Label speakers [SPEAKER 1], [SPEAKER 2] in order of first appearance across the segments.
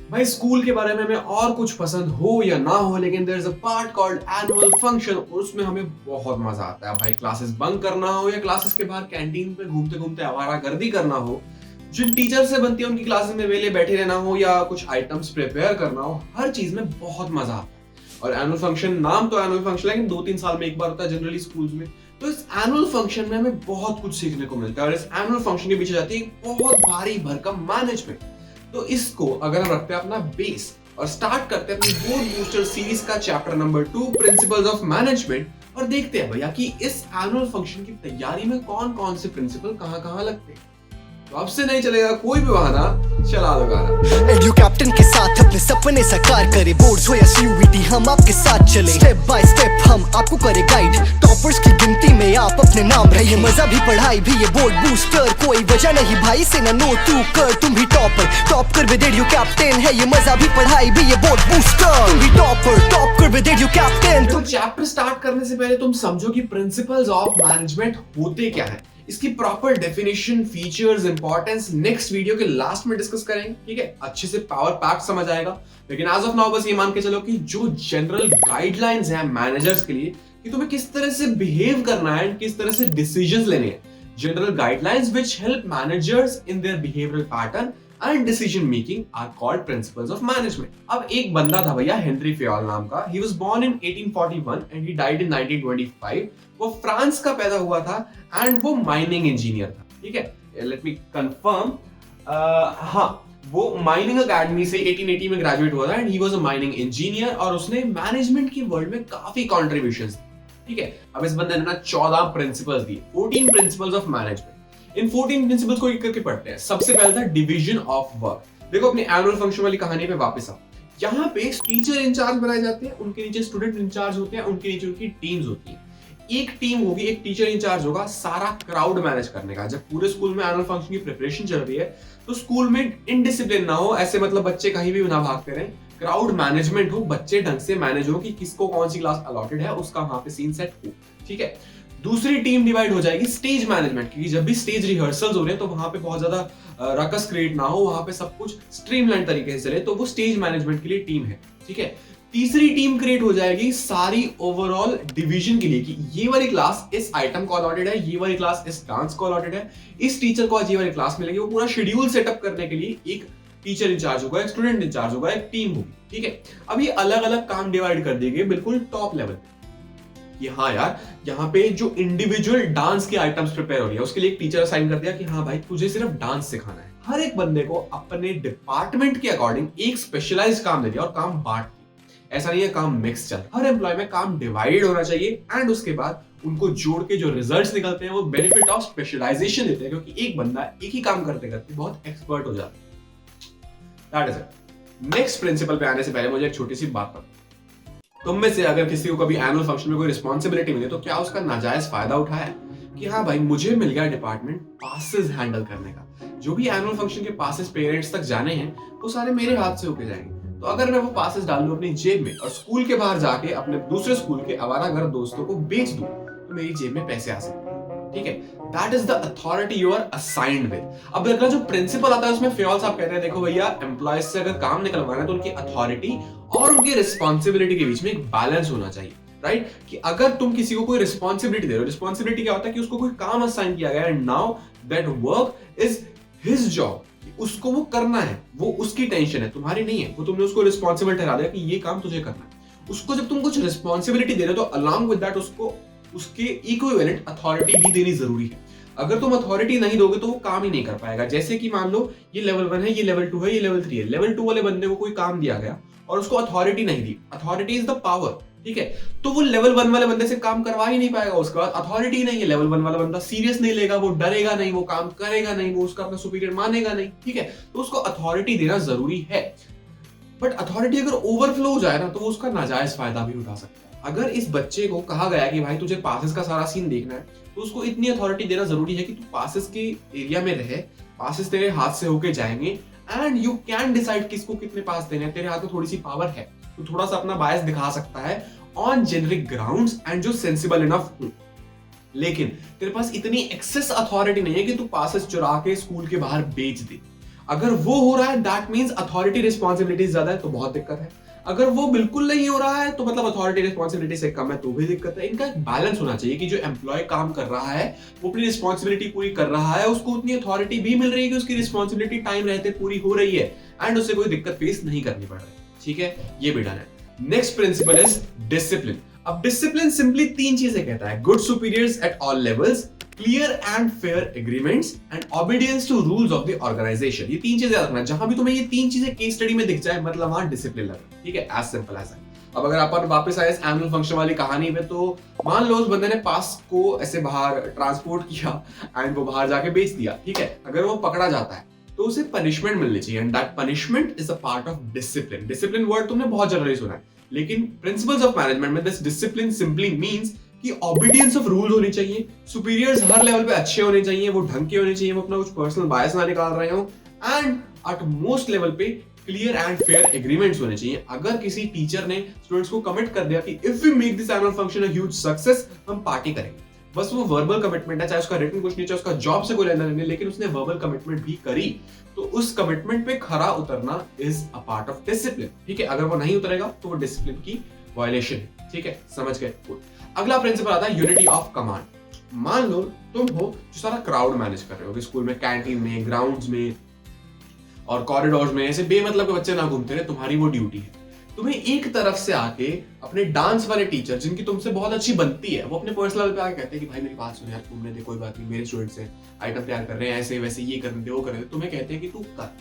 [SPEAKER 1] भाई स्कूल के बारे में हमें और कुछ पसंद हो या ना हो, लेकिन there is a part called annual function और उसमें हमें बहुत मजा आता है। भाई क्लासेस बंक करना हो या क्लासेस के बाहर कैंटीन पे घूमते घूमते आवारागर्दी करना हो, जिन टीचर से बनती है उनकी क्लासेस में वेले बैठे रहना हो या कुछ आइटम्स प्रिपेयर करना हो, हर चीज में बहुत मजा आता है। और एनुअल फंक्शन, नाम तो एनुअल फंक्शन है लेकिन 2-3 साल में एक बार होता है जनरली स्कूल्स में। तो इस एनुअल फंक्शन में हमें बहुत कुछ सीखने को मिलता है और इस एनुअल फंक्शन के पीछे जाती है एक बहुत भारी भरकम मैनेजमेंट। तो इसको अगर हम रखते हैं अपना बेस और स्टार्ट करते हैं अपनी बोर्ड बूस्टर सीरीज का chapter number 2 principles of management, और देखते हैं भैया कि इस एनुअल फंक्शन की तैयारी में कौन कौन से प्रिंसिपल कहां-कहां लगते हैं। तो अब से नहीं चलेगा कोई भी बहाना, चला दो गाना।
[SPEAKER 2] एडू कैप्टन के साथ अपने सपने साकार करे, बोर्ड्स हो या सीयूईटी हम आपके साथ चले, स्टेप बाय स्टेप हम आपको करे गाइड, टॉपर्स की गिनती में आप अपने नाम रहे, मजा भी पढ़ाई भी ये बोर्ड बूस्टर, कोई वजह नहीं भाई से ना नो तू कर, तुम भी टॉप कर विद एडू कैप्टन, है ये मजा भी पढ़ाई भी ये बोर्ड बूस्टर, तुम भी टॉप कर विद एडू कैप्टन।
[SPEAKER 1] तो चैप्टर स्टार्ट करने से पहले तुम समझो कि प्रिंसिपल्स ऑफ मैनेजमेंट होते क्या है, इसकी proper definition, features, importance next video के लास्ट में डिस्कस करेंगे, ठीक है। अच्छे से पावर पैक समझ आएगा, लेकिन एज ऑफ नाउ बस ये मान के चलो कि जो जनरल गाइडलाइंस हैं मैनेजर्स के लिए कि तुम्हें किस तरह से बिहेव करना है, किस तरह से डिसीजंस लेने हैं, general guidelines which help managers in their behavioural pattern and decision making are called principles of management. अब एक बंदा था भैया हेनरी फेयोल नाम का, he was born in 1841 and he died in 1925। वो फ्रांस का पैदा हुआ था एंड वो माइनिंग इंजीनियर था, ठीक है। लेट मी कंफर्म, हाँ, वो माइनिंग एकेडमी से 1880 में ग्रेजुएट हुआ था and he was a mining engineer और उसने मैनेजमेंट की वर्ल्ड में काफी कंट्रीब्यूशंस दी, ठीक है। अब इस बंदे ने ना 14 प्रिंसिपल्स दिए, 14 principles of management. In 14 principles को एक करके पढ़ते हैं। सबसे पहले था डिवीजन ऑफ वर्क। देखो अपनी एनुअल फंक्शन वाली कहानी पे वापस आओ। यहाँ पे टीचर इंचार्ज बनाए जाते हैं, उनके नीचे स्टूडेंट इंचार्ज होते हैं, उनके नीचे उनकी टीम्स होती हैं। एक टीम होगी, एक टीचर इंचार्ज होगा सारा क्राउड मैनेज करने का। जब पूरे स्कूल में एनुअल फंक्शन की प्रिपरेशन चल रही है तो स्कूल में इनडिसिप्लिन ना हो, ऐसे मतलब बच्चे कहीं भी ना भागते रहें, क्राउड मैनेजमेंट हो, बच्चे ढंग से मैनेज हो कि किसको कौन सी क्लास अलॉटेड है उसका वहां पे सीन सेट हो, ठीक है। दूसरी टीम डिवाइड हो जाएगी स्टेज मैनेजमेंट की, जब भी स्टेज रिहर्सल्स हो रहे हैं तो वहां पे बहुत ज्यादा रकस क्रिएट ना हो, वहां पे सब कुछ स्ट्रीमलाइन तरीके से चले, तो वो स्टेज मैनेजमेंट के लिए टीम है, ठीक है। तीसरी टीम क्रिएट हो जाएगी सारी ओवरऑल डिवीजन के लिए कि ये वाली क्लास इस आइटम को अलॉटेड है, ये वाली क्लास इस डांस को अलॉटेड है, इस टीचर को आज ये वाली क्लास मिलेगी। वो पूरा शेड्यूल सेटअप करने के लिए एक टीचर इंचार्ज होगा, एक स्टूडेंट इंचार्ज होगा, एक टीम होगी, ठीक है। अब ये अलग अलग काम डिवाइड कर दिए गए बिल्कुल टॉप लेवल कि हाँ यार, यहाँ पे जो इंडिविजुअल डांस की आइटम्स प्रिपेयर हो रही है उसके लिए एक टीचर असाइन कर दिया कि हाँ भाई तुझे सिर्फ डांस सिखाना है। हर एक बंदे को अपने डिपार्टमेंट के अकॉर्डिंग एक स्पेशलाइज्ड काम दे दिया और काम बांट दिया। ऐसा नहीं है काम मिक्स चल, हर एम्प्लॉय में काम डिवाइड होना चाहिए एंड उसके बाद उनको जोड़ के जो रिजल्ट्स निकलते हैं वो बेनिफिट ऑफ स्पेशलाइजेशन देते हैं, क्योंकि एक बंदा एक ही काम करते करते बहुत एक्सपर्ट हो जाता है। That is it. Next principle पे आने से पहले मुझे एक छोटी सी बात बताओ, तुम में से अगर किसी को कभी एनुअल फंक्शन में कोई रिस्पॉन्सिबिलिटी मिली तो क्या उसका नाजायज फायदा उठाया कि हाँ भाई मुझे मिल गया डिपार्टमेंट पासेस हैंडल करने का, जो भी एनुअल फंक्शन के पासेस पेरेंट्स तक जाने हैं वो सारे मेरे हाथ से होके जाएंगे। तो अगर मैं वो पासेस डाल लूं अपनी जेब में और स्कूल के बाहर जाके अपने दूसरे स्कूल के आवारागर दोस्तों को बेच दूं तो मेरी जेब में पैसे आ सकते हैं, ठीक है। That is the authority you are assigned with. अब अगला जो प्रिंसिपल आता है उसमें फेयोल साहब कहते हैं देखो भैया एम्प्लॉयज से अगर काम निकलवाना है तो उनकी अथॉरिटी और उनकी रिस्पॉन्सिबिलिटी के बीच में एक बैलेंस होना चाहिए, राइट। कि अगर तुम किसी को कोई रिस्पॉन्सिबिलिटी दे रहे हो, रिस्पॉन्सिबिलिटी क्या होता है कि उसको कोई काम असाइन किया गया and now that work is his job, उसको वो करना है, वो उसकी टेंशन है, तुम्हारी नहीं है। वो तुमने उसको रिस्पॉन्सिबल ठहरा दिया कि ये काम तुझे करना है। उसको जब तुम कुछ रिस्पॉन्सिबिलिटी दे रहे हो तो अलॉन्ग विद दैट उसको उसके इक्विवेलेंट अथॉरिटी भी देनी जरूरी है। अगर तुम अथॉरिटी नहीं दोगे तो वो काम ही नहीं कर पाएगा। जैसे कि मान लो ये लेवल 1 है, ये लेवल 2 है, ये लेवल 3 है। लेवल 2 वाले बंदे को कोई काम दिया गया और उसको अथॉरिटी नहीं दी, अथॉरिटी इज द पावर, ठीक है। तो वो लेवल 1 वाले बंदे से काम करवा ही नहीं पाएगा। उसके बाद अथॉरिटी नहीं है, लेवल 1 वाला बंदा सीरियस नहीं लेगा, वो डरेगा नहीं, वो काम करेगा नहीं, वो उसका अपना सुपीरियर मानेगा नहीं, ठीक है। तो उसको अथॉरिटी देना जरूरी है। बट अथॉरिटी अगर ओवरफ्लो हो जाए ना तो वो उसका नाजायज फायदा भी उठा सकता है। अगर इस बच्चे को कहा गया कि भाई तुझे पासेस का सारा सीन देखना है तो उसको इतनी अथॉरिटी देना जरूरी है कि तू पासेस के एरिया में रहे, पासेस तेरे हाथ से होके जाएंगे एंड यू कैन डिसाइड किसको कितने पास देने हैं। तेरे हाथ में थोड़ी सी पावर है, तो थोड़ा सा अपना बायस दिखा सकता है ऑन जेनरिक ग्राउंड्स एंड जो सेंसिबल इनफ हो। लेकिन तेरे पास इतनी एक्सेस अथॉरिटी नहीं है कि तू पासेस चुरा के स्कूल के बाहर बेच दे। अगर वो हो रहा है दैट मींस अथॉरिटी रिस्पॉन्सिबिलिटीज ज्यादा है, तो बहुत दिक्कत है। अगर वो बिल्कुल नहीं हो रहा है तो मतलब अथॉरिटी रिस्पॉन्सिबिलिटी से कम है, तो भी दिक्कत है। इनका एक बैलेंस होना चाहिए कि जो एम्प्लॉय काम कर रहा है वो अपनी रिस्पॉन्सिबिलिटी पूरी कर रहा है, उसको उतनी अथॉरिटी भी मिल रही है कि उसकी रिस्पॉन्सिबिलिटी टाइम रहते पूरी हो रही है एंड उसे कोई दिक्कत फेस नहीं करनी पड़ रही। ठीक है, ये भी डन है। Next principle is discipline. अब डिसिप्लिन सिंपली 3 चीजें कहता है: good superiors at all levels, clear and fair agreements and obedience to rules of the organisation. ये 3 चीजें याद रखना। जहां भी तुम्हें ये 3 चीजें केस स्टडी में दिख जाए मतलब वहां डिसिप्लिन लगा। ठीक है, एज सिंपल एज दैट। अब अगर अपन वापस आए इस एनुअल फंक्शन वाली कहानी में, तो मान लो उस बंदे ने पास को ऐसे बाहर ट्रांसपोर्ट किया एंड वो बाहर जाके बेच दिया। ठीक है, अगर वो पकड़ा जाता है तो उसे पनिशमेंट मिलनी चाहिए and that punishment is a part of discipline. Discipline word तुमने बहुत जनरली सुना है, लेकिन प्रिंसिपल्स ऑफ मैनेजमेंट में दिस डिसिप्लिन सिंपली मींस कि ऑबिडियंस ऑफ रूल होनी चाहिए, सुपीरियर्स हर लेवल पे अच्छे होने चाहिए, वो ढंग के होने चाहिए, वो अपना कुछ पर्सनल बायस ना निकाल रहे हो, एंड एट मोस्ट लेवल पे क्लियर एंड फेयर एग्रीमेंट्स होने चाहिए। अगर किसी टीचर ने स्टूडेंट्स को कमिट कर दिया कि if we make this annual function a huge success, हम पार्टी करेंगे, बस वो वर्बल कमिटमेंट है, चाहे उसका रिटन कुछ नहीं, चाहे उसका जॉब से कोई लेना नहीं, लेकिन उसने वर्बल कमिटमेंट भी करी, तो उस कमिटमेंट पे खरा उतरना is a part of discipline. ठीक है, अगर वो नहीं उतरेगा तो वो डिसिप्लिन की वायलेशन है। ठीक है, समझ गए। अगला प्रिंसिपल आता है यूनिटी ऑफ कमांड। मान लो तुम हो जो सारा क्राउड मैनेज कर रहे हो, स्कूल में, कैंटीन में, ग्राउंड्स में और कॉरिडोर्स में ऐसे बेमतलब के बच्चे ना घूमते रहे, तुम्हारी वो ड्यूटी है। तुम्हें एक तरफ से आके अपने डांस वाले टीचर जिनकी तुमसे बहुत अच्छी बनती है, वो अपने पर्सनल लेवल पे आके कहते हैं कि भाई मेरी बात सुन यार, तुमने दे कोई बात नहीं, मेरे स्टूडेंट्स हैं, आइटम तैयार कर रहे हैं, ऐसे वैसे ये कर दे वो कर दे, तुम्हें कहते हैं कि तू कर।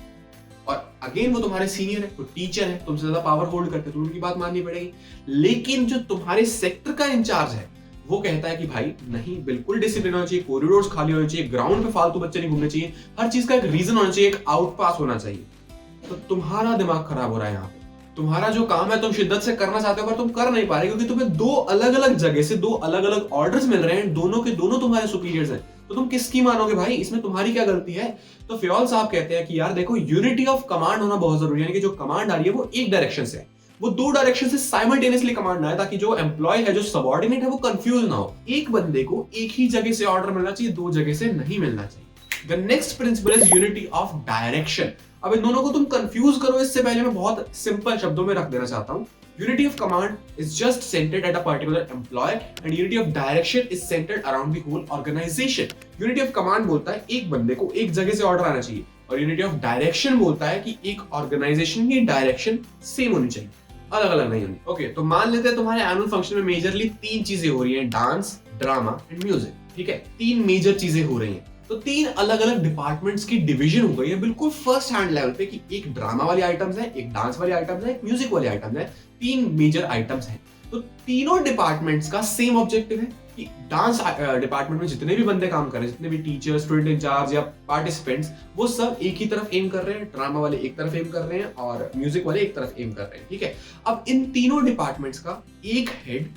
[SPEAKER 1] और अगेन वो तुम्हारे सीनियर है, वो टीचर है, तुमसे ज्यादा पावर होल्ड करते हैं, तो उनकी बात माननी पड़ेगी। लेकिन जो तुम्हारे सेक्टर का इंचार्ज है वो कहता है कि भाई नहीं, बिल्कुल डिसिप्लिन होना चाहिए, कॉरिडोर्स खाली होने चाहिए, ग्राउंड पे फालतू बच्चे नहीं घूमने चाहिए, हर चीज का एक रीजन होना चाहिए, एक आउट पास होना चाहिए। तो तुम्हारा दिमाग खराब हो रहा है यहाँ पे। तुम्हारा जो काम है तुम शिद्दत से करना चाहते हो पर तुम कर नहीं पा रहे, क्योंकि तुम्हें 2 अलग अलग जगह से 2 अलग अलग ऑर्डर्स मिल रहे हैं, दोनों के दोनों तुम्हारे सुपीरियर्स हैं, तो तुम किसकी मानोगे भाई? इसमें तुम्हारी क्या गलती है? तो फ्योल साहब कहते हैं कि यार देखो, यूनिटी ऑफ कमांड होना बहुत जरूरी है, यानी कि जो कमांड आ रही है वो एक डायरेक्शन से है, वो 2 डायरेक्शन से साइमल्टेनियसली कमांड आए, ताकि जो एम्प्लॉय है, जो सबऑर्डिनेट है, वो कंफ्यूज ना हो। एक बंदे को एक ही जगह से ऑर्डर मिलना चाहिए, 2 जगह से नहीं मिलना चाहिए। The next principle is unity of direction. अब इन दोनों को तुम कंफ्यूज करो, इससे पहले मैं बहुत सिंपल शब्दों में रख देना चाहता हूं। Unity of command is just centered at a particular employee and unity of direction is centered around the whole organization. Unity of command बोलता है एक बंदे को एक जगह से ऑर्डर आना चाहिए, और unity of direction बोलता है कि एक ऑर्गेनाइजेशन की डायरेक्शन सेम होनी चाहिए, अलग अलग नहीं होनी। ओके, तो मान लेते हैं तुम्हारे एनुअल फंक्शन में मेजरली 3 चीजें हो रही हैं: डांस, ड्रामा एंड म्यूजिक। ठीक है, 3 मेजर चीजें हो रही हैं, तो 3 अलग अलग डिपार्टमेंट्स की डिवीजन हो गई है बिल्कुल फर्स्ट हैंड लेवल पे, कि एक ड्रामा वाली आइटम्स है, एक डांस वाली आइटम्स है, एक म्यूजिक वाली आइटम्स है, 3 मेजर आइटम्स हैं। तो तीनों डिपार्टमेंट्स का सेम ऑब्जेक्टिव है कि डांस डिपार्टमेंट में जितने भी बंदे काम कर रहे हैं, जितने भी टीचर्स, स्टूडेंट इंचार्ज या पार्टिसिपेंट्स, वो सब एक ही तरफ एम कर रहे हैं, ड्रामा वाले एक तरफ एम कर रहे हैं और म्यूजिक वाले एक तरफ एम कर रहे हैं। ठीक है, अब इन तीनों डिपार्टमेंट्स का एक हेड,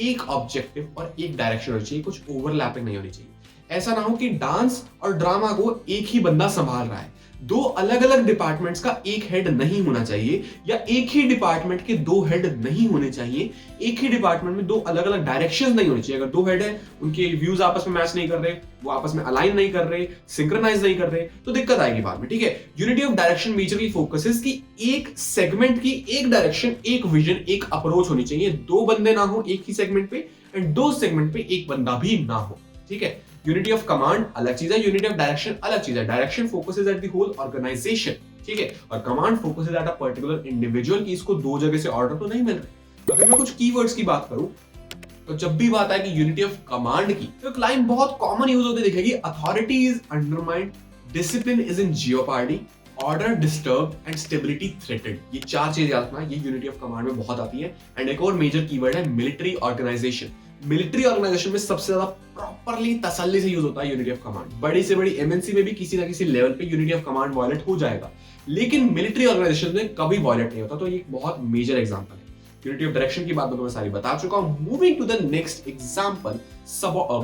[SPEAKER 1] एक ऑब्जेक्टिव और एक डायरेक्शन होनी चाहिए, कुछ ओवरलैपिंग नहीं होनी चाहिए। ऐसा ना हो कि डांस और ड्रामा को एक ही बंदा संभाल रहा है, 2 अलग अलग डिपार्टमेंट्स का एक हेड नहीं होना चाहिए, या एक ही डिपार्टमेंट के 2 हेड नहीं होने चाहिए, एक ही डिपार्टमेंट में 2 अलग अलग डायरेक्शंस नहीं होने चाहिए। अगर 2 हेड है, उनके व्यूज आपस में मैच नहीं कर रहे, वो आपस में अलाइन नहीं कर रहे, सिंक्रोनाइज नहीं कर रहे, तो दिक्कत आएगी बाद में। ठीक है, unity of direction majorly focuses कि एक सेगमेंट की एक डायरेक्शन, एक विजन, एक अप्रोच होनी चाहिए, 2 बंदे ना हो एक ही सेगमेंट पे एंड 2 सेगमेंट पे एक बंदा भी ना हो। ठीक है, यूनिटी ऑफ कमांड अलग चीज है, यूनिटी ऑफ डायरेक्शन अलग चीज है। Direction focuses at the whole organisation, ठीक है, और command focuses at a particular individual, की इसको 2 जगह से ऑर्डर तो नहीं मिल रहे। अगर मैं कुछ कीवर्ड्स की बात करूं, तो जब भी बात आएगी यूनिटी ऑफ कमांड की, तो एक लाइन बहुत कॉमन यूज होती दिखेगी: authority is undermined, discipline is in jeopardy, order disturb and stability threatened. ये 4 चीजें याद रखना, ये यूनिटी ऑफ कमांड में बहुत आती है। एंड एक और मेजर कीवर्ड है मिलिट्री ऑर्गेनाइजेशन। मिलिट्री ऑर्गेनाइजेशन में सबसे ज्यादा प्रॉपरली तसल्ली से यूज होता है यूनिटी ऑफ कमांड। बड़ी से बड़ी एमएनसी में भी किसी ना किसी लेवल पे यूनिटी ऑफ कमांड वायलेट हो जाएगा, लेकिन मिलिट्री ऑर्गेनाइजेशन में कभी वायलेट नहीं होता। तो ये एक बहुत मेजर एग्जांपल है। यूनिटी ऑफ डायरेक्शन की बात मैं सारी बता चुका हूं। Moving to the next example,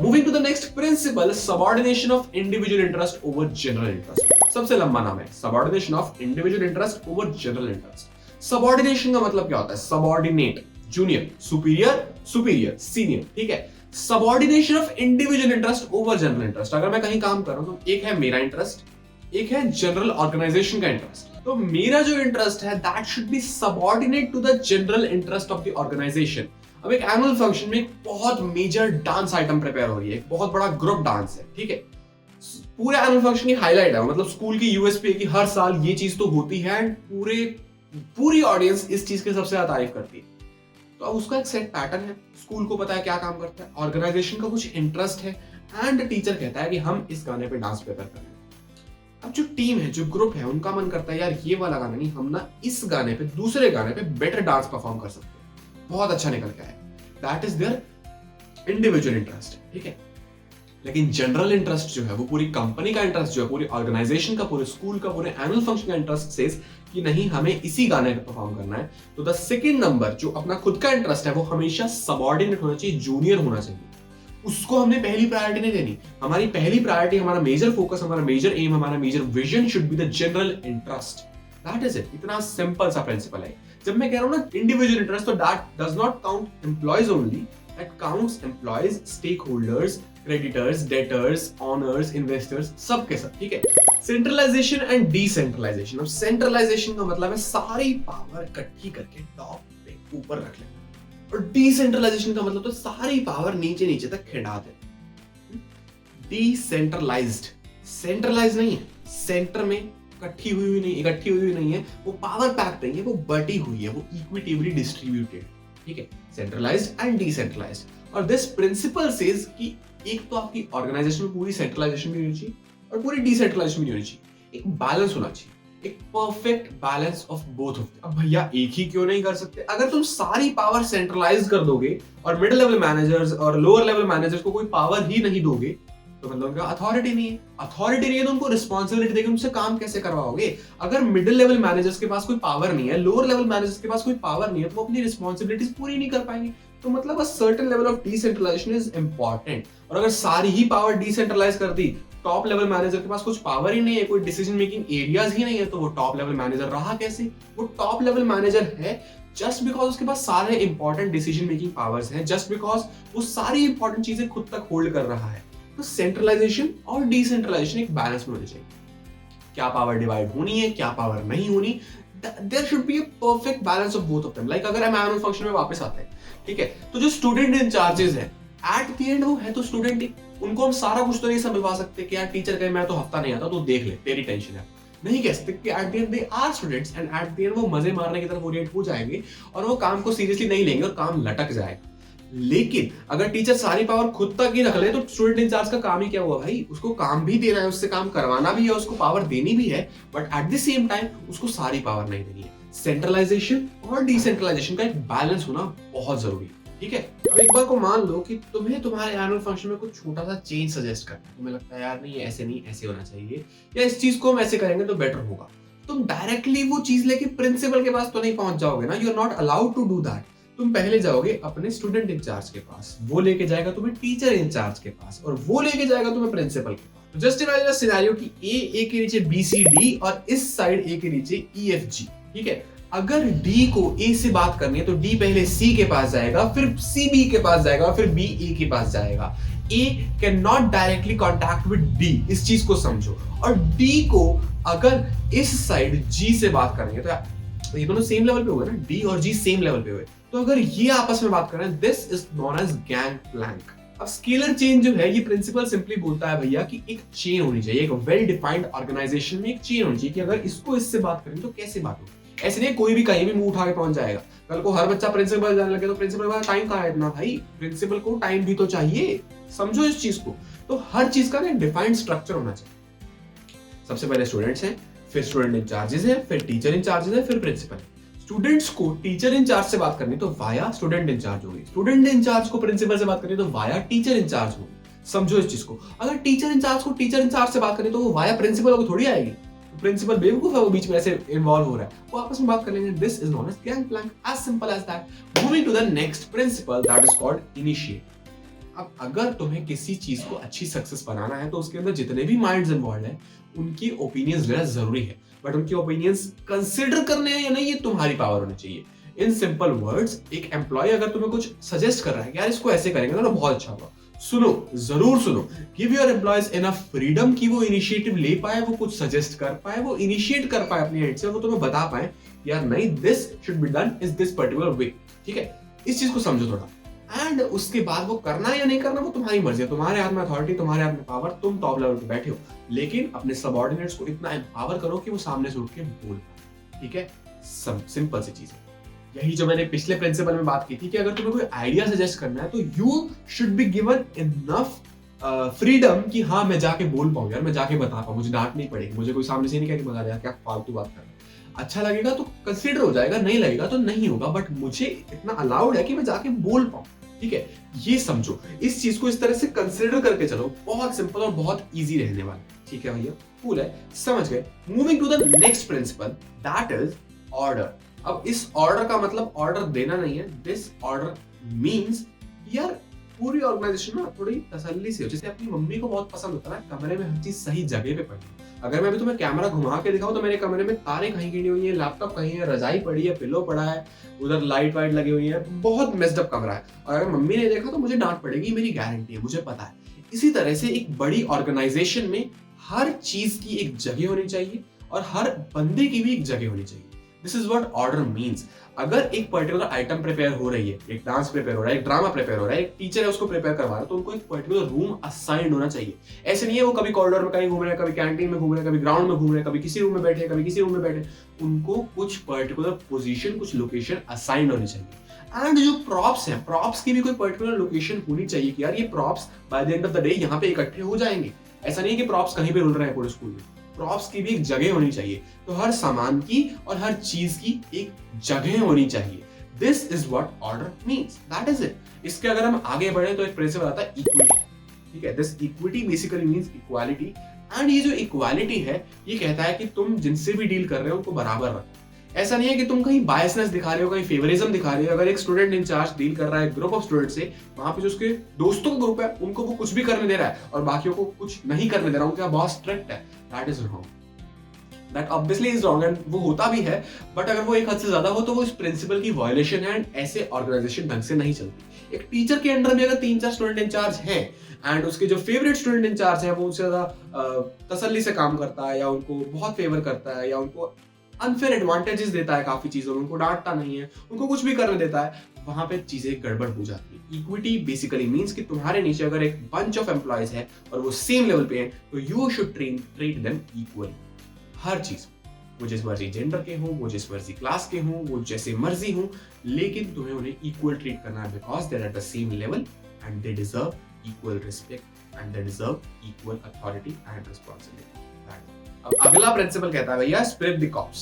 [SPEAKER 1] moving to the next principle, subordination of individual interest over general interest. सबसे लंबा नाम है, subordination of individual interest over general interest. Subordination का मतलब क्या होता है? Subordinate, junior, superior, superior, senior. ठीक है, subordination of individual interest over general interest. अगर मैं कहीं काम कर रहा हूं तो एक है मेरा इंटरेस्ट, एक है जनरल ऑर्गेनाइजेशन का इंटरेस्ट। तो मेरा जो इंटरेस्ट है that should be subordinate to the general interest of the organisation. अब एक एनुअल फंक्शन में एक बहुत मेजर डांस आइटम प्रिपेयर हो रही है, एक बहुत बड़ा ग्रुप डांस है, ठीक है। पूरे एनुअल फंक्शन की हाईलाइट है, मतलब स्कूल की यूएसपी है कि हर साल ये चीज तो होती है एंड पूरी ऑडियंस इस चीज की सबसे ज्यादा तारीफ करती है। तो अब उसका एक सेट पैटर्न है, स्कूल को पता है क्या काम करता है, ऑर्गेनाइजेशन का कुछ इंटरेस्ट है एंड टीचर कहता है कि हम इस गाने पे डांस प्रिपेयर कर रहे हैं। अब जो टीम है, जो ग्रुप है, उनका मन करता है यार ये वाला गाना नहीं, हम ना इस गाने पे, दूसरे गाने पे बेटर डांस परफॉर्म कर सकते हैं, बहुत अच्छा निकल के आए। That is their individual interest, ठीक है। लेकिन जनरल इंटरेस्ट जो है, वो पूरी कंपनी का इंटरेस्ट जो है, पूरी ऑर्गेनाइजेशन का, पूरे स्कूल का, पूरे एनुअल फंक्शन का इंटरेस्ट सेज कि नहीं हमें इसी गाने पे परफॉर्म करना है। तो द सेकंड नंबर जो अपना खुद का इंटरेस्ट है वो हमेशा सबऑर्डिनेट होना चाहिए, जूनियर होना चाहिए, उसको हमने पहली प्रायोरिटी नहीं देनी। हमारी पहली प्रायोरिटी, हमारा मेजर फोकस, हमारा मेजर एम, हमारा major vision should be the general interest. That is it. इतना सिंपल सा प्रिंसिपल है। जब मैं कह रहा हूं ना इंडिविजुअल इंटरेस्ट, तो that does not count employees only, that counts employees, stakeholders, creditors, debtors, owners, investors, सब के सब, ठीक है। Centralisation and decentralisation. अब सेंट्रलाइजेशन का मतलब है सारी पावर इकट्ठी करके टॉप पे ऊपर रख लेना, और डिसेंट्रलाइजेशन का मतलब तो सारी पावर नीचे नीचे तक खिंडा दे। डिसेंट्रलाइज्ड, सेंट्रलाइज नहीं है, सेंटर में इकट्ठी हुई नहीं है, वो पावर पैक्ड नहीं है, वो बटी हुई है, वो इक्विटेबली डिस्ट्रीब्यूटेड, ठीक है। Centralised and decentralised. और दिस प्रिंसिपल सेज कि एक तो आपकी ऑर्गेनाइजेशन में पूरी सेंट्रलाइजेशन भी होनी चाहिए और पूरी डिसेंट्रलाइजेशन भी होनी चाहिए, एक बैलेंस होना चाहिए, एक perfect balance of both of. अब भैया एक ही क्यों नहीं कर सकते? अगर तुम सारी पावर सेंट्रलाइज कर दोगे और मिडिल लेवल मैनेजर्स और लोअर लेवल मैनेजर्स को कोई पावर ही नहीं दोगे, तो मतलब उनका अथॉरिटी नहीं है। अथॉरिटी नहीं है तो उनको रिस्पॉन्सिबिलिटी देके उनसे काम कैसे करवाओगे? अगर मिडिल लेवल मैनेजर्स के पास कोई पावर नहीं है, लोअर लेवल मैनेजर्स के पास कोई पावर नहीं है, तो वो अपनी रिस्पॉन्सिबिलिटीज पूरी नहीं कर पाएंगे। तो मतलब a certain level of decentralisation is important. और अगर सारी ही पावर डिसेंट्रलाइज कर दी, टॉप लेवल मैनेजर के पास कुछ पावर ही नहीं है, कोई डिसीजन मेकिंग एरियाज ही नहीं है, तो वो टॉप लेवल मैनेजर रहा कैसे? वो टॉप लेवल मैनेजर है जस्ट बिकॉज उसके पास सारे इंपॉर्टेंट डिसीजन मेकिंग पावर्स हैं, जस्ट बिकॉज वो सारी इंपॉर्टेंट चीजें खुद तक होल्ड कर रहा है। तो सेंट्रलाइजेशन और डिसेंट्रलाइजेशन एक बैलेंस में होनी चाहिए। क्या पावर डिवाइड होनी है, क्या पावर नहीं होनी, there should be a perfect balance of both of them. Like अगर हम एनुअल फंक्शन में वापस आते हैं, ठीक है, तो जो स्टूडेंट इंचार्जेस हैं एट द एंड वो है तो स्टूडेंट ही, उनको हम सारा कुछ तो नहीं समझवा सकते कि यार टीचर कहे मैं तो हफ्ता नहीं आता, तो देख ले तेरी टेंशन है, नहीं कह सकते कि at the end they are students and at the end वो मजे मारने की तरफ ओरिएंट हो जाएंगे और वो काम को सीरियसली नहीं लेंगे और काम लटक जाएगा। लेकिन अगर टीचर सारी पावर खुद तक ही रख ले तो स्टूडेंट इंचार्ज का काम ही क्या हुआ भाई? उसको काम भी देना है, उससे काम करवाना भी है, उसको पावर देनी भी है, but at the same time उसको सारी पावर नहीं देनी है। सेंट्रलाइजेशन और डिसेंट्रलाइजेशन का एक बैलेंस होना बहुत जरूरी है, ठीक है। अब एक बार को मान लो कि तुम्हें तुम्हारे एनुअल फंक्शन में कुछ छोटा सा चेंज सजेस्ट करना है, तुम्हें लगता है यार नहीं ऐसे नहीं, ऐसे होना चाहिए, या इस चीज को हम ऐसे करेंगे तो बेटर होगा। तुम डायरेक्टली वो चीज लेके प्रिंसिपल के पास तो नहीं पहुंच जाओगे ना, you are not allowed to do that. तुम पहले जाओगे अपने स्टूडेंट इंचार्ज के पास, वो लेके जाएगा तुम्हें टीचर इंचार्ज के पास, और वो लेके जाएगा तुम्हें प्रिंसिपल के पास। तो जस्ट इमेजिन अ सिनेरियो कि ए के नीचे बी सी डी और इस साइड ए के नीचे ई एफ जी, ठीक है। अगर डी को ए से बात करनी है तो डी पहले सी के पास जाएगा, फिर सी बी के पास जाएगा, फिर बी ए के पास जाएगा। A can not directly contact with D, इस चीज को समझो। और डी को अगर इस साइड जी से बात करनी है तो ये दोनों सेम लेवल पे हुए ना, डी और जी सेम लेवल पे हुए, तो अगर ये आपस में बात कर रहे हैं, this is known as gangplank. अब स्केलर चेन जो है, ये प्रिंसिपल सिंपली बोलता है भैया कि एक चेन होनी चाहिए, एक वेल डिफाइंड ऑर्गेनाइजेशन में एक चेन होनी चाहिए कि अगर इसको इससे बात करें तो कैसे बात होगी। ऐसे नहीं कोई भी कहीं भी मुंह उठा के पहुंच जाएगा, कल को हर बच्चा प्रिंसिपल जाने लगे तो प्रिंसिपल का टाइम कहाँ है इतना भाई? प्रिंसिपल को टाइम भी तो चाहिए, समझो इस चीज को। तो हर चीज का ना डिफाइंड स्ट्रक्चर होना चाहिए। सबसे पहले स्टूडेंट्स हैं, फिर स्टूडेंट इंचार्जेस हैं, फिर टीचर इंचार्जेस हैं, फिर प्रिंसिपल है। स्टूडेंट्स को टीचर इंचार्ज से बात करनी तो वाया स्टूडेंट इंचार्ज होगी, स्टूडेंट इंचार्ज को प्रिंसिपल से बात करनी तो वाया टीचर इंचार्ज होगी। समझो इस चीज को। अगर टीचर इंचार्ज को टीचर इंचार्ज से बात करनी तो वो वाया प्रिंसिपल को थोड़ी आएगी, प्रिंसिपल बेवकूफ है, वो बीच में ऐसे इन्वॉल्व हो रहा है, वो आपस में बात कर लेंगे। This is known as gangplank, as simple as that. Moving to the next principle that is called initiate. अब अगर तुम्हें किसी चीज को अच्छी सक्सेस बनाना है तो उसके अंदर जितने भी माइंड्स इन्वॉल्व हैं उनकी ओपिनियंस लेना जरूरी है, बट उनकी ओपिनियंस कंसिडर करने हैं या नहीं ये तुम्हारी पावर होनी चाहिए। इन सिंपल वर्ड्स, एक एम्प्लॉय अगर तुम्हें कुछ सजेस्ट कर रहा है कि यार इसको ऐसे करेंगे ना बहुत अच्छा होगा, सुनो, जरूर सुनो। Give your employees enough freedom कि वो इनिशिएटिव ले पाए, वो कुछ सजेस्ट कर पाए, वो इनिशिएट कर पाए अपनी एंड से, वो तुम्हें बता पाए यार नहीं, this should be done is this particular way. ठीक है, इस चीज को समझो थोड़ा। एंड उसके बाद वो करना या नहीं करना वो तुम्हारी मर्जी है, तुम्हारे हाथ में अथॉरिटी, तुम्हारे हाथ में पावर, तुम टॉप लेवल पे बैठे हो, लेकिन अपने सबऑर्डिनेट्स को इतना एम्पावर करो कि वो सामने से उठ के बोल पाए। ठीक है, सिंपल सी चीज है। यही जो मैंने पिछले प्रिंसिपल में बात की थी कि अगर तुम्हें कोई आइडिया सजेस्ट करना है तो you should be given enough freedom कि हाँ मैं जाके बोल पाऊं यार, मैं जाके बता पाऊं, मुझे डांट नहीं पड़ेगी, मुझे कोई सामने से नहीं कह के बता यार क्या फालतू बात कर रहा है। अच्छा लगेगा तो कंसीडर हो जाएगा, नहीं लगेगा तो नहीं होगा, बट मुझे इतना अलाउड है कि मैं जाके बोल पाऊं। ठीक है, ये समझो, इस चीज को इस तरह से कंसीडर करके चलो, बहुत सिंपल और बहुत इजी रहने वाला है। ठीक है भैया, कूल है, समझ गए। Moving to the next principle, that is order. अब इस ऑर्डर का मतलब ऑर्डर देना नहीं है, दिस ऑर्डर मींस यार पूरी ऑर्गेनाइजेशन ना थोड़ी तसल्ली से हो। जैसे अपनी मम्मी को बहुत पसंद होता है ना कमरे में हर चीज सही जगह पे पड़ी। अगर मैं अभी तुम्हें कैमरा घुमा के दिखाऊं तो मेरे कमरे में तारे कहीं गिनी हुई है, लैपटॉप कहीं है, रजाई पड़ी है, पिलो पड़ा है, उधर लाइट वाइट लगी हुई है, बहुत मेस्ड अप कमरा है। और अगर मम्मी ने देखा तो मुझे डांट पड़ेगी, मेरी गारंटी है, मुझे पता है। इसी तरह से एक बड़ी ऑर्गेनाइजेशन में हर चीज की एक जगह होनी चाहिए और हर बंदे की भी एक जगह होनी चाहिए। This is what order means. अगर एक पर्टिकुलर आइटम प्रिपेयर हो रही है, एक डांस प्रिपेयर हो रहा है, एक ड्रामा प्रिपेयर हो रहा है, एक टीचर है उसको प्रिपेयर करवा रहा है, तो उनको एक पर्टिकुलर रूम असाइंड होना चाहिए। ऐसे नहीं है वो कभी कॉरिडोर में कहीं घूम रहे हैं, कभी कैंटीन में घूम रहे हैं, कभी ग्राउंड में घूम रहे हैं, कभी किसी रूम में बैठे, कभी किसी रूम में बैठे। उनको कुछ पर्टिकुलर पोजीशन, कुछ लोकेशन असाइंड होनी चाहिए। एंड जो प्रॉप्स हैं, प्रॉप्स की भी कोई पर्टिकुलर लोकेशन होनी चाहिए कि यार ये props by the end of the day यहाँ पे इकट्ठे हो जाएंगे। ऐसा नहीं है कि प्रॉप्स कहीं पे रुल रहे हैं पूरे स्कूल में, प्रॉप्स की भी एक जगह होनी चाहिए। तो हर सामान की और हर चीज की एक जगह होनी चाहिए। This is what order means, that is it. इसके अगर हम आगे बढ़े तो एक प्रिंसिपल आता है इक्विटी। ठीक है, this equity basically means equality. And ये जो इक्वालिटी है ये कहता है कि तुम जिनसे भी डील कर रहे हो उनको बराबर रखो। ऐसा नहीं है कि तुम कहीं बायसनेस दिखा रहे हो, कहीं फेवरिज्म दिखा रहे हो। अगर एक स्टूडेंट इंचार्ज डील कर रहा है ग्रुप ऑफ स्टूडेंट से, वहां पे जो उसके दोस्तों का ग्रुप है उनको वो कुछ भी करने दे रहा है और बाकियों को कुछ नहीं करने दे रहा, उनका बहुत स्ट्रिक्ट है, that is wrong. That obviously is wrong and वो होता भी है, बट अगर वो एक हद से ज्यादा हो तो वो इस प्रिंसिपल की वायलेशन है एंड ऐसे ऑर्गेनाइजेशन ढंग से नहीं चलती। एक टीचर के अंडर में अगर 3-4 स्टूडेंट इंचार्ज हैं एंड उसके जो फेवरेट स्टूडेंट इंचार्ज है वो उससे ज्यादा तसल्ली से काम करता है या उनको बहुत फेवर करता है या उनको अनफेयर एडवांटेजेस देता है काफी चीजों में, उनको डांटता नहीं है, उनको कुछ भी करने देता है, वहां पे चीजें गड़बड़ हो जाती है। इक्विटी बेसिकली मींस कि तुम्हारे नीचे अगर एक बंच ऑफ एम्प्लॉयज है और वो सेम लेवल पे है तो you should treat them equally. हर चीज, वो जिस मर्जी जेंडर के हो, वो जिस मर्जी क्लास के हो, वो जैसे मर्जी हो, लेकिन तुम्हें उन्हें इक्वल ट्रीट करना है because they are at the same level and they deserve equal respect and they deserve equal authority and responsibility. अब अगला प्रिंसिपल कहता है भैया esprit de corps.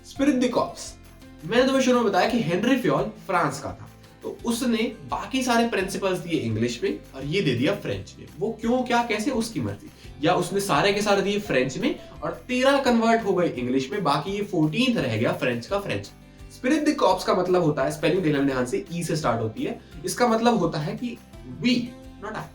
[SPEAKER 1] Esprit de corps, मैंने तुम्हें शुरू में बताया कि हेनरी फ्योल फ्रांस का था, तो उसने बाकी सारे प्रिंसिपल्स दिए इंग्लिश में और ये दे दिया फ्रेंच में। वो क्यों, क्या, कैसे, उसकी मर्जी। या उसने सारे के सारे दिए फ्रेंच में और 13 कन्वर्ट हो गए इंग्लिश में, बाकी ये 14th रह गया फ्रेंच का फ्रेंच। स्पिरिट द कॉर्प्स का मतलब होता है, स्पेलिंग देख लेना ध्यान से, ई से स्टार्ट होती है। इसका मतलब होता है कि वी नॉट आई,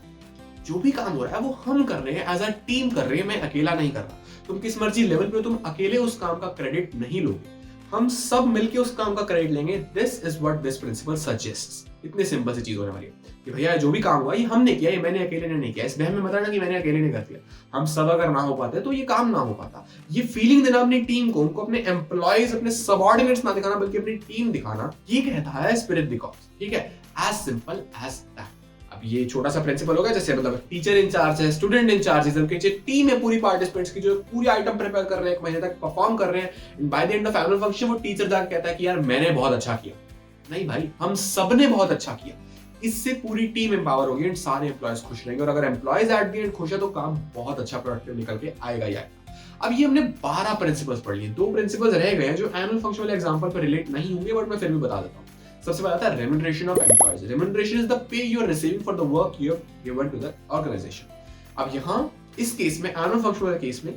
[SPEAKER 1] जो भी काम हो रहा है वो हम कर रहे हैं, एज अ टीम कर रहे हैं, मैं अकेला नहीं कर रहा। तुम किस मर्जी लेवल पे, तुम अकेले उस काम का क्रेडिट नहीं लोगे, हम सब मिलके उस काम का क्रेडिट लेंगे। This is what this principle suggests. इतने सिंपल सी चीज होने वाली है कि भैया जो भी काम हुआ ये हमने किया, ये मैंने अकेले ने नहीं किया। इस बहन में मत आना कि मैंने अकेले ने कर दिया। हम सब अगर ना हो पाते तो ये काम ना हो पाता। ये फीलिंग देना अपनी टीम को, उनको अपने एम्प्लॉयज, अपने सबऑर्डिनेट्स ना दिखाना बल्कि अपनी टीम दिखाना, ये कहता है स्पिरिट द कॉर्प्स। ठीक है, एज सिंपल एज दैट। अब ये छोटा सा प्रिंसिपल होगा, जैसे मतलब टीचर इंचार्ज है, स्टूडेंट इंचार्ज है, उनके टीम है पूरी पार्टिसिपेंट्स की जो पूरी आइटम प्रिपेयर कर रहे हैं, एक महीने तक परफॉर्म कर रहे हैं। By the end of annual function वो टीचर जाकर कहता है कि यार मैंने बहुत अच्छा किया। नहीं भाई, हम सबने बहुत अच्छा किया। इससे पूरी टीम एम्पावर होगी एंड सारे एम्प्लॉयज खुश रहेंगे। और अगर एम्प्लॉयज एट द एंड खुश है तो काम बहुत अच्छा प्रोडक्टिव निकल के आएगा ही आएगा। अब ये हमने 12 प्रिंसिपल्स पढ़ लिए, 2 प्रिंसिपल्स रह गए हैं जो एनुअल फंक्शन वाले एग्जांपल पर रिलेट नहीं होंगे, बट मैं फिर भी बता देता हूं। सबसे पहला था remuneration of employees. Remuneration is the pay you are receiving for the work you have given to the organisation. अब यहाँ इस केस में, एनुअल फंक्शन वाले केस में,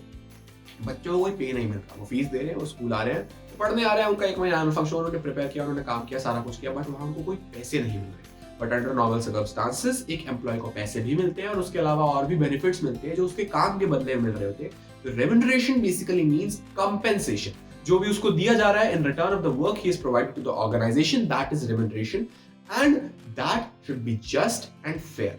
[SPEAKER 1] बच्चों को कोई पे नहीं मिल रहा, वो फीस दे रहे हैं, वो स्कूल आ रहे हैं, पढ़ने आ रहे हैं, उनका एक महीना एनुअल फंक्शन उन्होंने प्रिपेयर किया, उन्होंने काम किया, सारा कुछ किया, बट वहां उनको कोई पैसे नहीं मिल रहे। बट अंडर नॉर्मल सर्कमस्टांसेस एक एम्प्लॉय को पैसे भी मिलते हैं और उसके अलावा और भी बेनिफिट्स मिलते हैं जो उसके काम के बदले में मिल रहे होते हैं। तो रेम्यूनरेशन बेसिकली मींस कंपेंसेशन, जो भी उसको दिया जा रहा है in return of the work he is provided to the organisation, that is remuneration and that should be just and fair.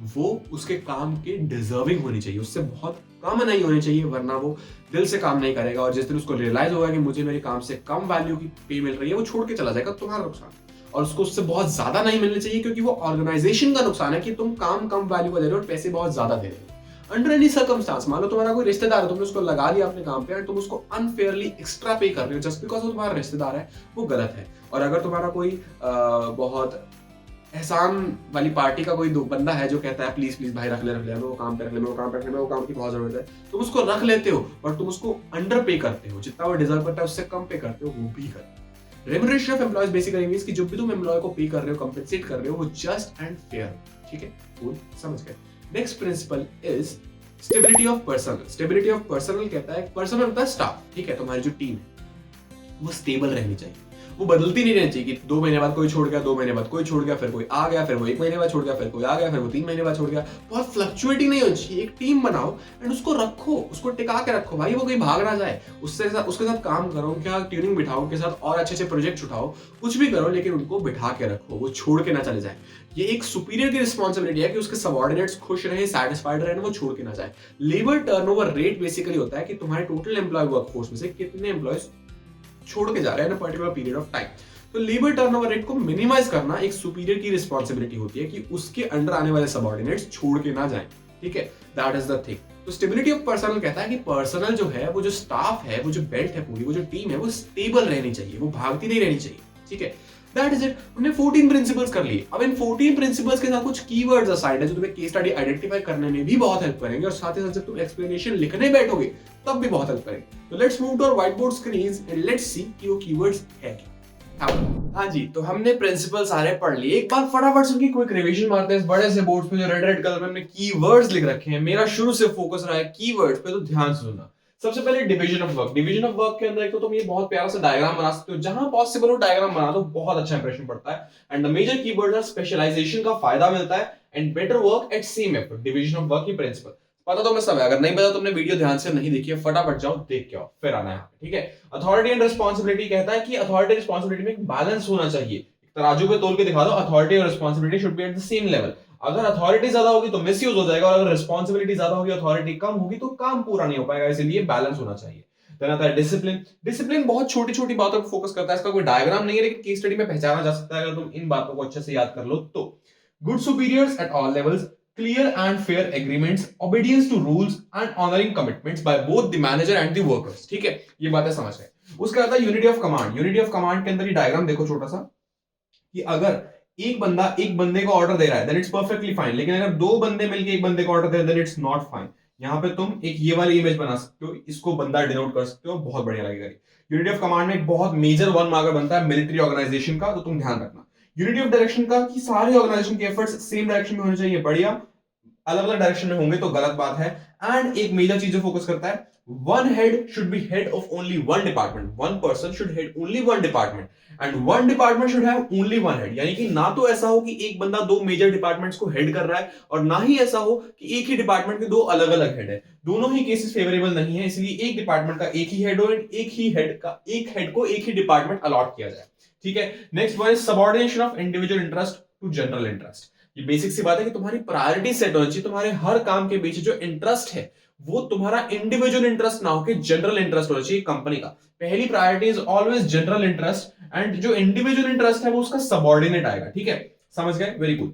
[SPEAKER 1] वो उसके काम के डिजर्विंग होनी चाहिए, उससे बहुत कम नहीं होनी चाहिए, वरना वो दिल से काम नहीं करेगा और जिस दिन उसको रियलाइज होगा कि मुझे मेरे काम से कम वैल्यू की पे मिल रही है, वो छोड़ के चला जाएगा, तुम्हारा नुकसान। और उसको उससे बहुत ज्यादा नहीं मिलनी चाहिए, क्योंकि वो ऑर्गेनाइजेशन का नुकसान है कि तुम काम कम वैल्यू का दे रहे हो और पैसे बहुत ज्यादा दे रहे हो। अंडर एनी सर्कमस्टांस, मान लो तुम्हारा कोई रिश्तेदार है, तुमने उसको लगा दिया अपने काम पे और तुम उसको अनफेयरली एक्स्ट्रा पे कर रहे हो जस्ट बिकॉज वो तुम्हारा रिश्तेदार है, वो गलत है। और अगर तुम्हारा कोई बहुत एहसान वाली पार्टी का कोई बंदा है जो कहता है प्लीज प्लीज भाई रख ले मैं वो काम पे रख ले, मैं वो काम पे रख ले, मैं वो काम की बहुत जरूरत है, तुम उसको रख लेते हो और तुम उसको अंडर पे करते हो, जितना वो डिजर्व करता है उससे कम पे करते हो, वो भी करते हो। Remuneration of employees basically means कि जो भी तुम एम्प्लॉय को पे कर रहे हो, कंपेंसेट कर रहे हो, वो जस्ट एंड फेयर। ठीक है, कूल, समझ गए। Next principle is stability of personal. Stability of personal कहता है, पर्सनल होता है स्टाफ, ठीक है, तुम्हारी जो टीम है वो स्टेबल रहनी चाहिए, वो बदलती नहीं रहनी चाहिए कि 2 महीने बाद कोई छोड़ गया, 2 महीने बाद कोई छोड़ गया, फिर कोई आ गया, फिर वो 1 महीने बाद छोड़ गया, फिर कोई आ गया, फिर वो 3 महीने बाद छोड़ गया। बहुत फ्लक्चुएटिंग नहीं होनी चाहिए। एक टीम बनाओ एंड उसको रखो, उसको टिका के रखो भाई, वो कहीं भाग ना जाए, उसके साथ काम करो, उनके साथ ट्यूनिंग बिठाओ, उनके साथ और अच्छे अच्छे प्रोजेक्ट उठाओ, कुछ भी करो, लेकिन उनको बिठा के रखो, वो छोड़ के ना चले जाए। ये एक सुपीरियर की रिस्पॉन्सिबिलिटी है कि उसके सबऑर्डिनेट्स खुश रहे, सैटिस्फाइड रहे, वो छोड़ के ना जाए। लेबर टर्नओवर रेट बेसिकली होता है कि तुम्हारे टोटल एम्प्लॉय वर्कफोर्स में से कितने एम्प्लॉयज छोड़ के जा रहे हैं in a particular period of time. तो लेबर टर्नओवर रेट को मिनिमाइज करना एक सुपीरियर की रिस्पॉन्सिबिलिटी होती है कि उसके अंडर आने वाले सबऑर्डिनेट्स छोड़ के ना जाएं। ठीक है, दैट इज द थिंग। तो स्टेबिलिटी ऑफ पर्सनल कहता है कि पर्सनल जो है, वो जो स्टाफ है, वो जो बेल्ट है पूरी, वो जो टीम है, वो स्टेबल रहनी चाहिए, वो भागती नहीं रहनी चाहिए। ठीक है, दैट इज इट। हमने 14 प्रिंसिपल्स कर लिए। अब इन 14 प्रिंसिपल्स के साथ कुछ कीवर्ड्स असाइड है जो तुम्हें केस स्टडी आइडेंटिफाई करने में भी बहुत हेल्प करेंगे और साथ ही साथ जब तुम एक्सप्लेनेशन लिखने बैठोगे तब भी बहुत हेल्प करेंगे। तो let's move to our whiteboard screens and let's see कि वो कीवर्ड्स है क्या। हाँ जी, तो हमने प्रिंसिपल सारे पढ़ लिए। एक बार फटाफट से उनकी क्विक रिवीजन मारते हैं इस बड़े से बोर्ड पे जो रेड रेड कलर में हमने कीवर्ड्स लिख रखे हैं। मेरा शुरू से फोकस रहा है कीवर्ड्स पे, तो ध्यान से सुनना। सबसे पहले division of work. Division of work के अंदर एक तो तुम ये बहुत प्यारा सा डायग्राम बना सकते हो, जहां पॉसिबल हो डायग्राम बना दो, बहुत अच्छा इंप्रेशन पड़ता है। And the major keywords are specialisation का फायदा मिलता है and better work at same effort. Division of work की प्रिंसिपल पता तो मैं सब है, अगर नहीं पता तुमने वीडियो ध्यान से नहीं देखी है, फटाफट जाओ देख के आओ, फिर आना है। ठीक है, अथॉरिटी एंड रिस्पांसिबिलिटी कहता है कि अथॉरिटी रिस्पांसिबिलिटी में एक बैलेंस होना चाहिए। तराजू पे तोल के दिखा दो, अथॉरिटी और responsibility should be eight the same level. अगर अथॉरिटी ज्यादा होगी तो मिसयूज हो जाएगा, और अगर रिस्पांसिबिलिटी ज्यादा होगी, अथॉरिटी कम होगी, तो काम पूरा नहीं हो पाएगा, इसलिए बैलेंस होना चाहिए। देन आता है डिसिप्लिन। डिसिप्लिन बहुत छोटी छोटी बातों पर फोकस करता है, इसका कोई डायग्राम नहीं है, लेकिन केस स्टडी में पहचाना जा सकता है अगर तुम इन बातों को अच्छे से याद कर लो तो। Good superiors at all levels, clear and fair agreements, obedience to rules and honoring commitments by both the manager and the workers। ठीक है, ये बातें समझ गए। उसके बाद unity of command. Unity of command के अंदर ये डायग्राम देखो छोटा सा, कि अगर एक बंदा एक बंदे को ऑर्डर दे रहा है देन इट्स परफेक्टली फाइन, लेकिन अगर 2 बंदे मिलकर एक बंदे को ऑर्डर दे रहे हैं देन इट्स नॉट फाइन। यहाँ पे तुम एक ये वाली इमेज बना सकते हो, इसको बंदा डिनोट कर सकते हो, बहुत बढ़िया लगेगा। यूनिटी ऑफ कमांड में एक बहुत मेजर 1 मार्कर बनता है मिलिट्री ऑर्गेनाइजेशन का, तो तुम ध्यान रखना। यूनिटी ऑफ डायरेक्शन का, कि सारे ऑर्गेनाइजेशन के एफर्ट्स सेम डायरेक्शन में होने चाहिए, बढ़िया। अलग अलग डायरेक्शन में होंगे तो गलत बात है। एंड एक मेजर चीज जो फोकस करता है, one head should be head of only one department, one person should head only one department and one department should have only one head. यानी कि ना तो ऐसा हो कि एक बंदा 2 मेजर डिपार्टमेंट्स को हेड कर रहा है, और ना ही ऐसा हो कि एक ही डिपार्टमेंट के 2 अलग अलग हेड है। दोनों ही केसेस फेवरेबल नहीं है, इसलिए एक डिपार्टमेंट का एक ही हेड हो एंड एक हेड को एक ही डिपार्टमेंट अलॉट किया जाए। ठीक है, next one is subordination of individual interest to general interest. ये बेसिक सी बात है कि तुम्हारी प्रायोरिटी सेट होनी चाहिए, तुम्हारे हर काम के पीछे जो इंटरेस्ट है वो तुम्हारा इंडिविजुअल इंटरेस्ट ना हो कि जनरल इंटरेस्ट होना चाहिए कंपनी का। पहली priority is always general interest and जो इंडिविजुअल इंटरेस्ट है वो उसका सबऑर्डिनेट आएगा। ठीक है, समझ गए, वेरी गुड।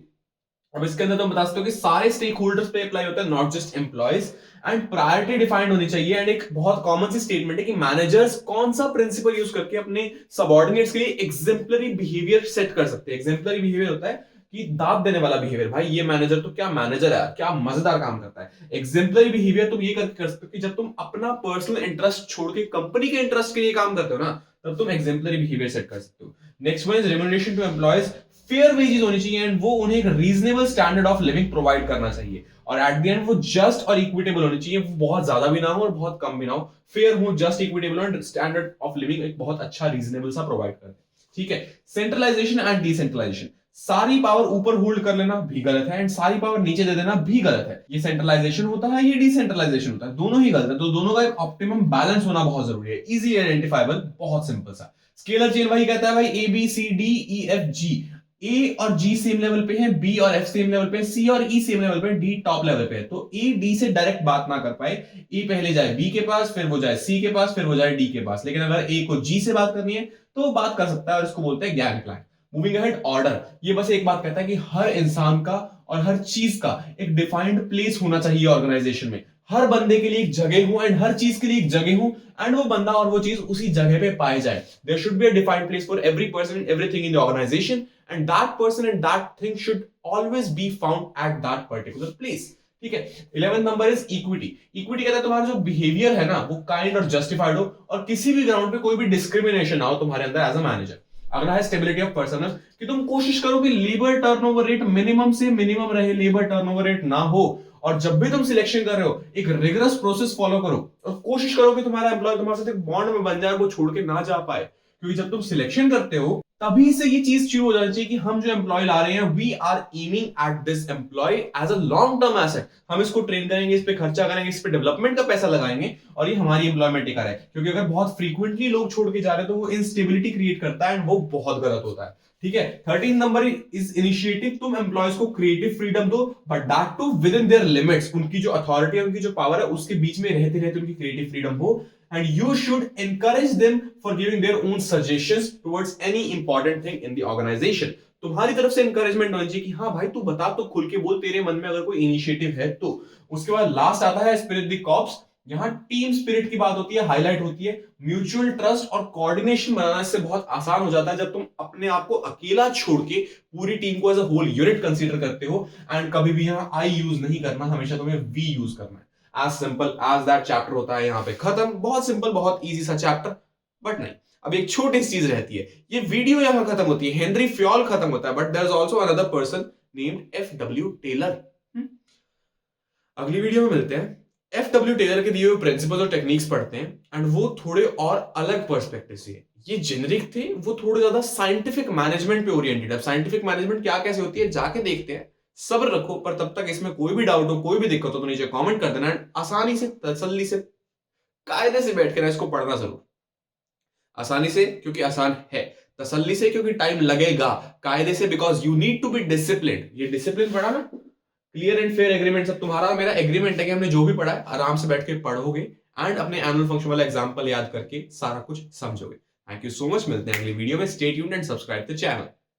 [SPEAKER 1] अब इसके अंदर तुम बता सकते हो कि सारे स्टेक होल्डर्स पे अप्लाई होता है, not just employees. And priority defined होनी चाहिए। एंड एक बहुत कॉमन सी स्टेटमेंट है कि मैनेजर्स कौन सा प्रिंसिपल यूज करके अपने सबऑर्डिनेट्स के लिए एग्जेम्पलरी बिहेवियर सेट कर सकते हैं। एग्जेम्पलरी बिहेवियर होता है कि दाद देने वाला बिहेवियर। भाई ये मैनेजर तो क्या मैनेजर है, क्या मजेदार काम करता है। एग्जेम्पलरी बिहेवियर तुम ये कर सकते हो कि जब तुम अपना पर्सनल इंटरेस्ट छोड़ के कंपनी के इंटरेस्ट के लिए काम करते हो ना, तब तुम एग्जेम्पलरी बिहेवियर सेट कर सकते हो। Next one is remuneration to employees. Fair wages होनी चाहिए एंड वो उन्हें एक reasonable standard of living provide करना चाहिए, और एट द एंड वो जस्ट और इक्विटेबल होनी चाहिए, वो बहुत ज्यादा भी ना हो और बहुत कम भी ना हो, फेयर हो, just equitable and standard of living एक बहुत अच्छा रीजनेबल सा प्रोवाइड करे। ठीक है, सेंट्रलाइजेशन एंड डिसेंट्रलाइजेशन। सारी पावर ऊपर होल्ड कर लेना भी गलत है एंड सारी पावर नीचे दे देना भी गलत है। ये सेंट्रलाइजेशन होता है, ये डिसेंट्रलाइजेशन होता है, दोनों ही गलत है। तो दोनों का एक ऑप्टिमम बैलेंस होना बहुत जरूरी है। इजी आइडेंटिफाइबल, बहुत सिंपल सा। स्केलर चेन वही कहता है भाई, A B C D E F G. A और जी सेम लेवल पे है, बी और एफ सेम लेवल पे है, सी और ई सेम लेवल पे है, डी टॉप लेवल पे है, तो ए डी से डायरेक्ट बात ना कर पाए, ए पहले जाए बी के पास, फिर वो जाए सी के पास, फिर वो जाए डी के पास। लेकिन अगर ए को जी से बात करनी है तो वो बात कर सकता है, और इसको बोलते हैं gang plan. Moving ahead, order. ये बस एक बात कहता है कि हर इंसान का और हर चीज का एक डिफाइंड प्लेस होना चाहिए ऑर्गेनाइजेशन में। हर बंदे के लिए एक जगह हो एंड हर चीज के लिए एक जगह हो, एंड वो बंदा और वो चीज उसी जगह पे पाए जाए। There should be a defined place for every person and everything in the organisation, and that person and that thing should always be found at that particular place. ठीक है। 11th number is equity. Equity कहता है तुम्हारा जो behaviour है ना वो kind और जस्टिफाइड हो, और किसी भी ग्राउंड पे कोई भी डिस्क्रिमिनेशन ना हो तुम्हारे अंदर एज अ मैनेजर। अगला है स्टेबिलिटी ऑफ पर्सनल, कि तुम कोशिश करो कि लेबर टर्नओवर रेट मिनिमम से मिनिमम रहे, लेबर टर्नओवर रेट ना हो, और जब भी तुम सिलेक्शन कर रहे हो एक रिगरस प्रोसेस फॉलो करो, और कोशिश करो कि तुम्हारा एम्प्लॉय तुम्हारे साथ एक बॉन्ड में बन जाए, वो छोड़ के ना जा पाए। क्योंकि जब तुम सिलेक्शन करते हो तभी से ये चीज शुरू हो जानी चाहिए कि हम जो एम्प्लॉय ला रहे हैं we are aiming at this employee as a long term asset. हम इसको ट्रेन करेंगे, इस पे खर्चा करेंगे, इस पे डेवलपमेंट का पैसा लगाएंगे, और ये हमारी एम्प्लॉयमेंट टिका रहे। क्योंकि अगर बहुत फ्रीक्वेंटली लोग छोड़ के जा रहे हैं तो वो इंस्टेबिलिटी क्रिएट करता है, एंड वो बहुत गलत होता है। ठीक है। 13 नंबर इज इनिशिएटिव। तुम एम्प्लॉयज को क्रिएटिव फ्रीडम दो, but that too within their limits. उनकी जो अथॉरिटी है, उनकी जो पावर है, उसके बीच में रहते रहते उनकी क्रिएटिव फ्रीडम हो, and you should encourage them for giving their own suggestions towards any important thing in the organization. तुम्हारी तरफ से encouragement होनी चाहिए कि हाँ भाई तू बता, तो खुल के बोल, तेरे मन में अगर कोई इनिशिएटिव है तो। उसके बाद लास्ट आता है स्पिरिट द कॉर्प्स। यहाँ टीम स्पिरिट की बात होती है, हाईलाइट होती है। म्यूचुअल ट्रस्ट और कोऑर्डिनेशन बनाना इससे बहुत आसान हो जाता है जब तुम अपने आप को अकेला छोड़ के पूरी टीम को as a whole unit consider करते हो, एंड कभी भी यहाँ आई यूज नहीं करना, हमेशा तुम्हें वी यूज करना है। As simple as that chapter होता है यहाँ पे खत्म। बहुत सिंपल, बहुत इजी सा चैप्टर, बट नहीं, अब एक छोटी सी चीज रहती है। ये वीडियो यहाँ खत्म होती है, हेनरी फ्योल खत्म होता है, but there is also another person named F W. Taylor. अगली वीडियो में मिलते हैं। एफ.डब्ल्यू. टेलर के दिए हुए प्रिंसिपल्स और टेक्निक्स पढ़ते हैं, एंड वो थोड़े और अलग पर्सपेक्टिव से। ये जेनरिक थे, वो थोड़े ज्यादा साइंटिफिक मैनेजमेंट पे ओरिएंटेड है। साइंटिफिक मैनेजमेंट क्या कैसे होती है जाके देखते हैं। सब्र रखो, पर तब तक इसमें कोई भी डाउट हो, कोई भी दिक्कत हो तो नीचे कमेंट कर देना, आसानी से, तसल्ली से, कायदे से बैठ के ना इसको पढ़ना जरूर। आसानी से क्योंकि आसान है, तसल्ली से क्योंकि टाइम लगेगा, कायदे से because you need to be discipline. ये डिसिप्लिन पढ़ा ना, क्लियर एंड फेयर एग्रीमेंट, सब तुम्हारा मेरा एग्रीमेंट है कि हमने जो भी पढ़ा है आराम से बैठ के पढ़ोगे, एंड अपने एनुअल फंक्शन वाला एग्जाम्पल याद करके सारा कुछ समझोगे। Thank you so much. मिलते हैं अगली वीडियो में। Stay tuned and subscribe the channel.